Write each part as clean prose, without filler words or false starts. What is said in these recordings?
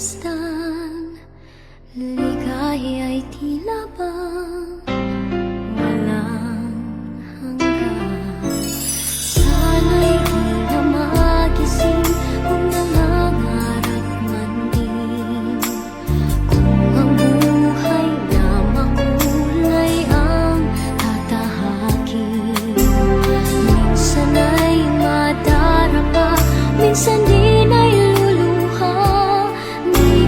masdan, ligaya'y tila bang walang hanggan. Sana'y di na magising kung nangangarap man din, kung ang buhay na makulay ang tatahakin. Minsan ay madarapa, minsan din ay luluha, di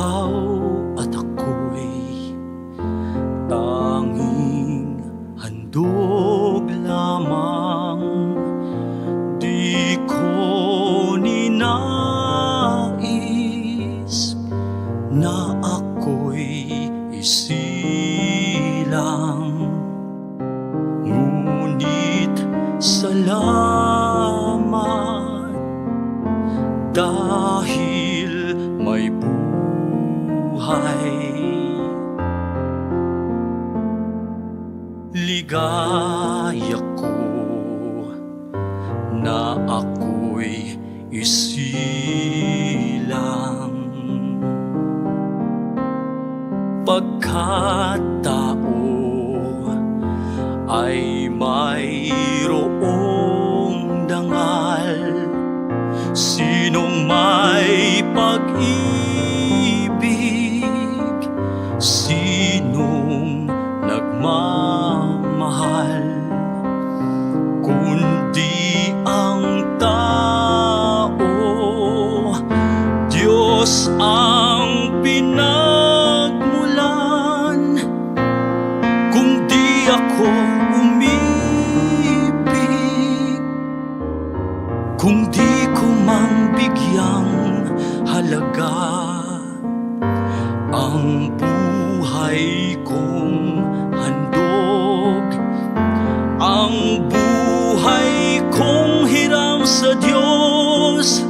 ikaw at ako'y tanging handog lamang. Di ko ninais na ako'y isilang, ngunit salamat dahil may buhay. Ligaya ko na ako'y isilang, pagkatao ay mayroong dangal. Sinong may pag-ibig, sinong nagmamahal, kundi ang tao. Diyos ang pinagmulan. Kung di ako umibig, kung di ko mang bigyang halaga ang buhay kong handog, ang buhay kong hiram sa Diyos,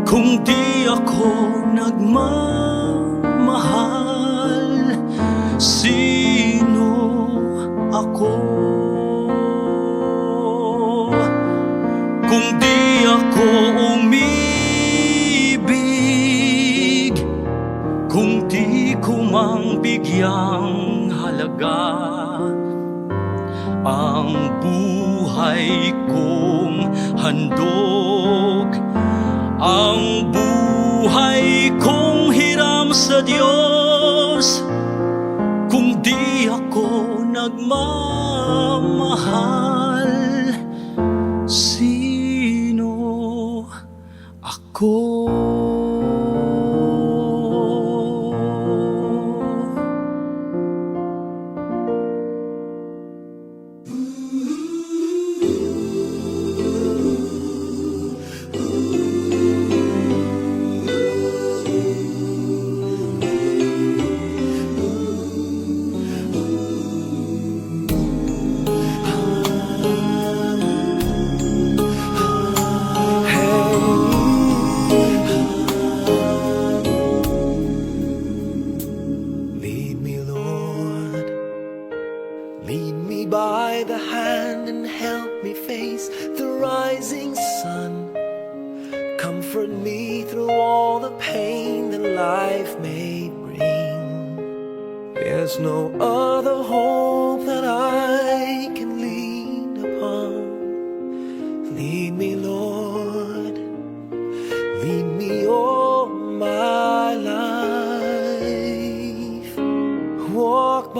kung di ako nagmamahal, sino ako? Kung di ako umibig, kung di ko mang bigyang halaga ang buhay kong handog, ang buhay kong hiram sa Diyos, kung di ako nagmamahal, sino ako? Lead me by the hand and help me face the rising sun. Comfort me through all the pain that life may bring. There's no other hope that I can lean upon. Lead me, Lord, lead me all my life. Walk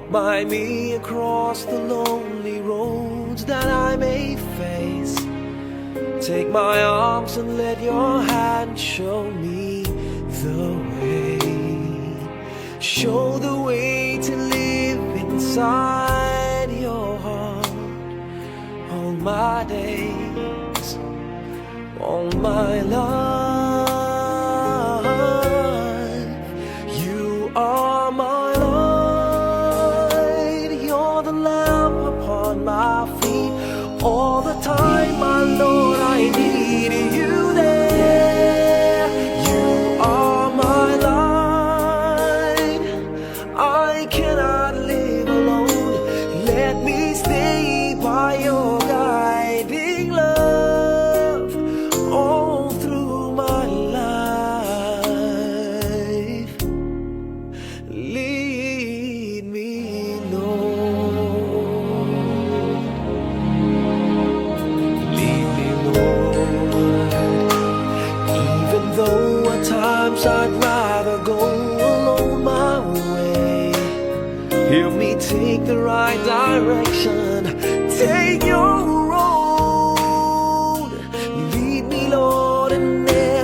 by me across the lonely roads that I may face. Take my arms and let your hand show me the way. Show the way to live inside your heart all my days, all my life. You are my light, you're the lamp upon my feet. All the time, my Lord, I need you there. You are my light, I cannot live alone. Let me stay by your guiding love all through my life. Lead me, Lord. Lead me, Lord. Even though at times I'd rather go alone my way, help me take the right direction. Take your road. Lead me, Lord, and never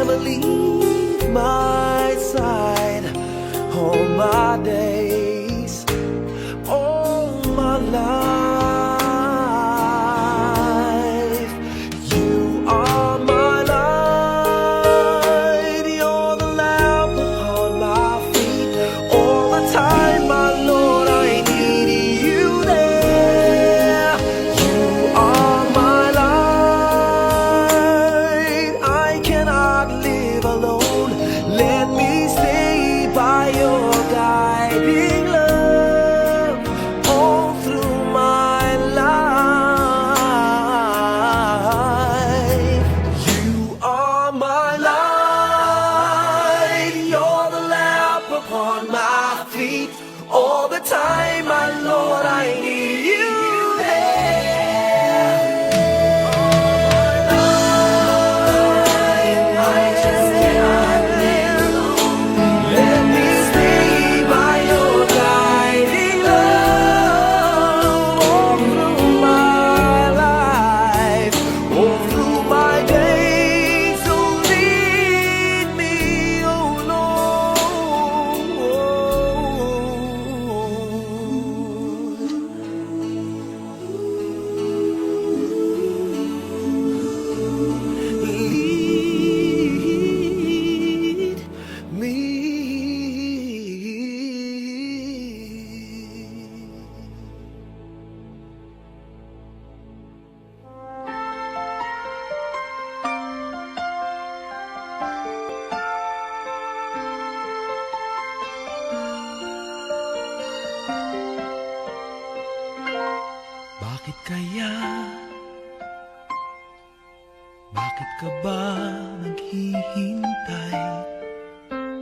Bakit ka ba naghihintay?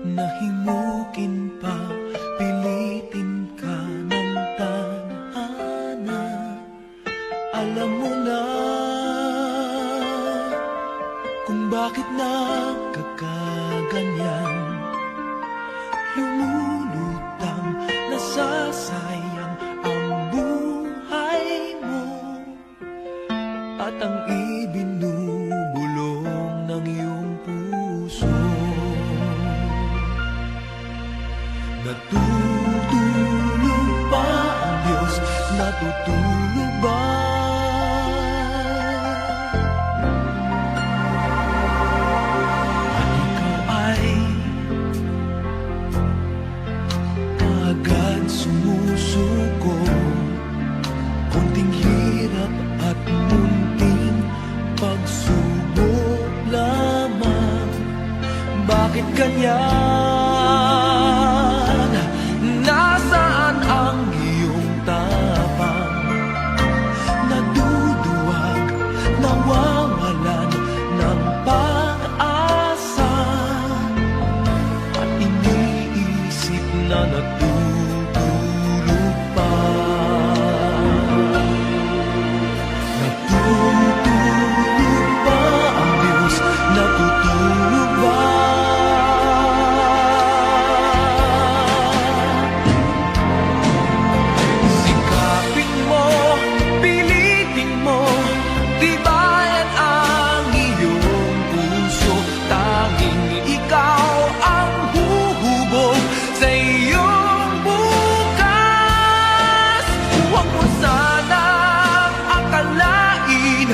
Nahimukin pa, pilitin ka ng tadhana. Alam mo na kung bakit nagkakaganyan. Lumulutang, nasasayang ang buhay mo at ang ibinubulong ng iyong puso. Natutulog ba ang Diyos? Natutulog ba? At ikaw ay agad sumusuko. Konting hirap at munting pagsubok lamang. Bakit ganyan? Nasaan ang iyong tapang? Naduduwag, nawawalan ng pag-asa, at iniisip na natutulog pa. Natutulog ba ang Diyos? Natutulog ba? Sikapin mo, pilitin mo, tibayan ang iyong puso. Tanging ikaw ang huhubog sa iyong bukas. Huwag mo sanang akalain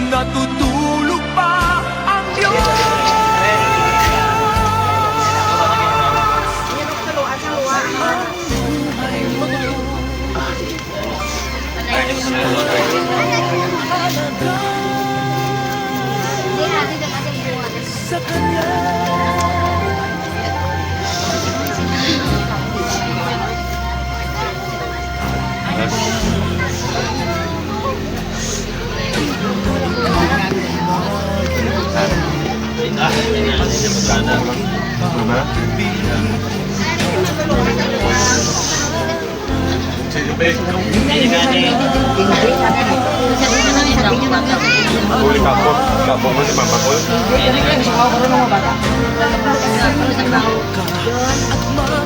natutulog pa ang Diyos. Sa Kanya Huli kapot. Kapot mo si Mama ko.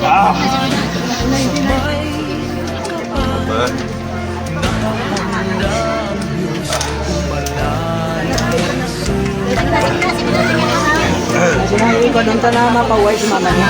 Ah! Ba? Sinabi ko doon na mapaway si mama niya.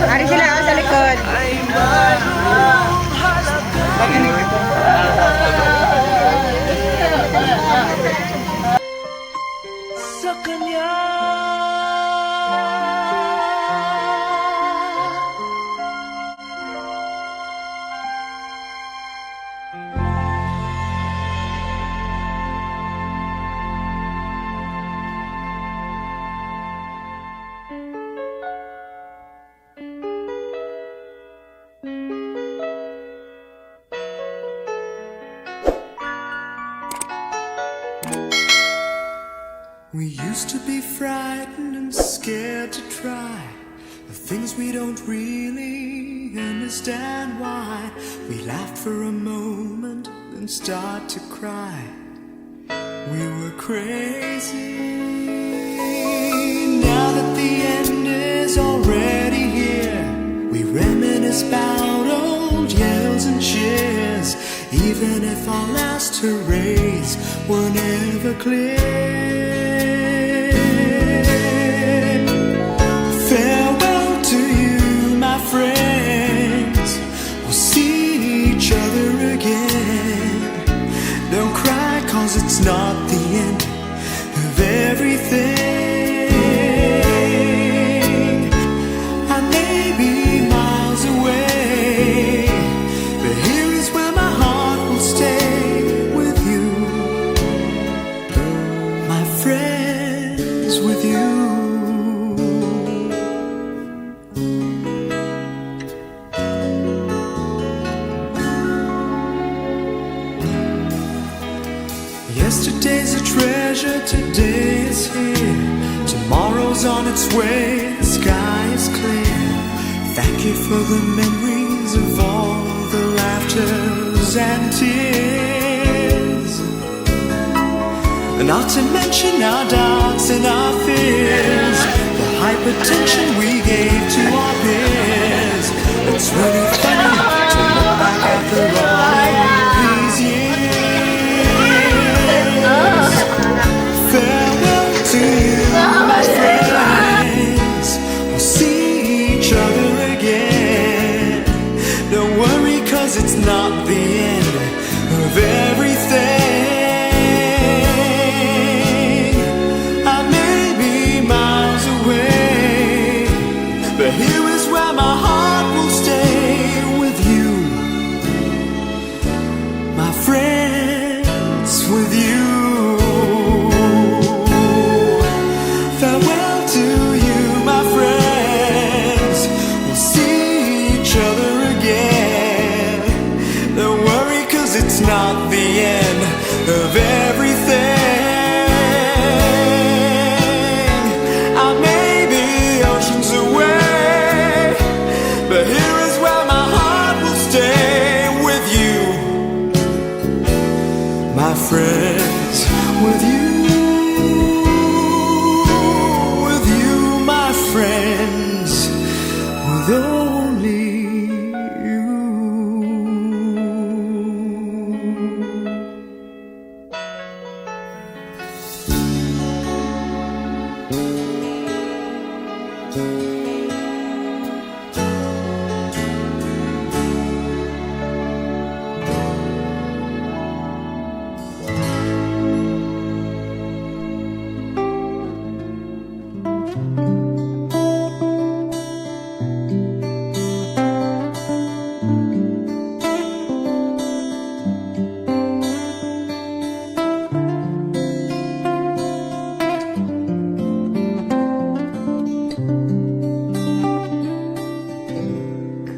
Ari sila sa likod. sa Kanya. We used to be frightened and scared to try the things we don't really understand why. We laughed for a moment, then start to cry. We were crazy. Now that the end is already here, we reminisce about old yells and cheers, even if our last hurrays were never clear. Farewell to you. on its way, the sky is clear. Thank you for the memories of all the laughters and tears. And not to mention our doubts and our fears, the hypertension we gave to our peers. It's really funny to look back after all these years. Farewell to you, my friends. We'll see each other again. Don't worry, 'cause it's not the end of everything. I may be miles away, but here is where my heart will stay with you, my friends, with you. Farewell to you, my friends. We'll see each other again. Don't worry, 'cause it's not the end of everything. I may be oceans away, but here is where my heart will stay with you, my friends, with you. My friends, with only you.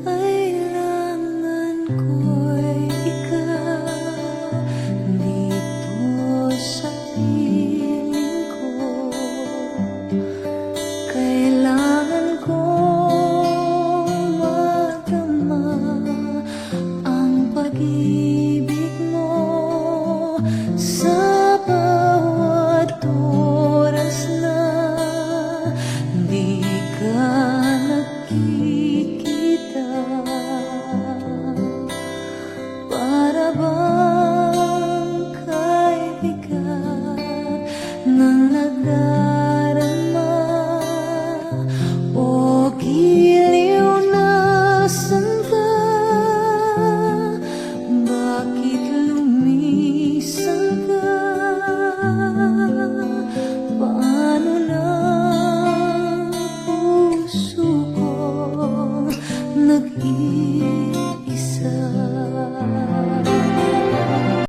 Kailangan ko'y ikaw dito sa piling ko. Kailangan kong madama ang pag-ibig mo sa bawat oras na di ka nakikita. Para bang kaibigan ng nagdarama o giliw na saan ka? Bakit lumisan ka? Paano na ang puso ko nag-iisa?